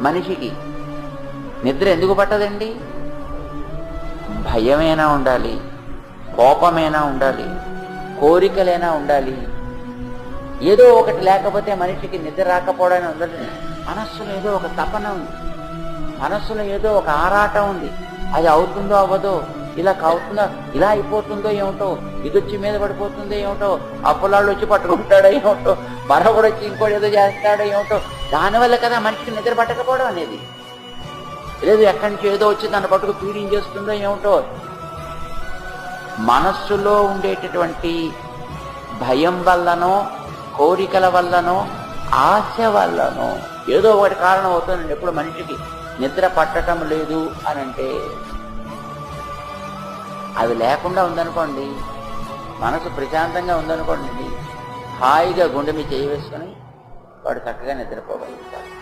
మనిషికి నిద్ర ఎందుకు పట్టదండి? భయమైనా ఉండాలి, కోపమైనా ఉండాలి, కోరికలైనా ఉండాలి. ఏదో ఒకటి లేకపోతే మనిషికి నిద్ర రాకపోవడానికి ఉండదు. మనస్సులో ఏదో ఒక తపన ఉంది, మనస్సులో ఏదో ఒక ఆరాటం ఉంది. అది అవుతుందో అవ్వదో, ఇలా అవుతుందో, ఇలా అయిపోతుందో ఏమిటో, ఇది వచ్చి మీద పడిపోతుందో ఏమిటో, అప్పులాళ్ళు వచ్చి పట్టుకుంటాడో ఏమిటో, మరొకడు వచ్చి ఇంకోటి ఏదో చేస్తాడో ఏమిటో. దానివల్ల కదా మనిషికి నిద్ర పట్టకపోవడం అనేది. లేదు ఎక్కడి నుంచి ఏదో వచ్చి దాన్ని పట్టుకు పీడించేస్తుందో ఏమిటో. మనస్సులో ఉండేటటువంటి భయం వల్లనో, కోరికల వల్లనో, ఆశ వల్లనో ఏదో ఒకటి కారణం అవుతుందండి. ఎప్పుడు మనిషికి నిద్ర పట్టడం లేదు అని అంటే అవి లేకుండా ఉందనుకోండి, మనసు ప్రశాంతంగా ఉందనుకోండి, హాయిగా గుండె మీద చేయి వేసుకొని వాడు చక్కగా నిద్రపోగలుగుతాడు.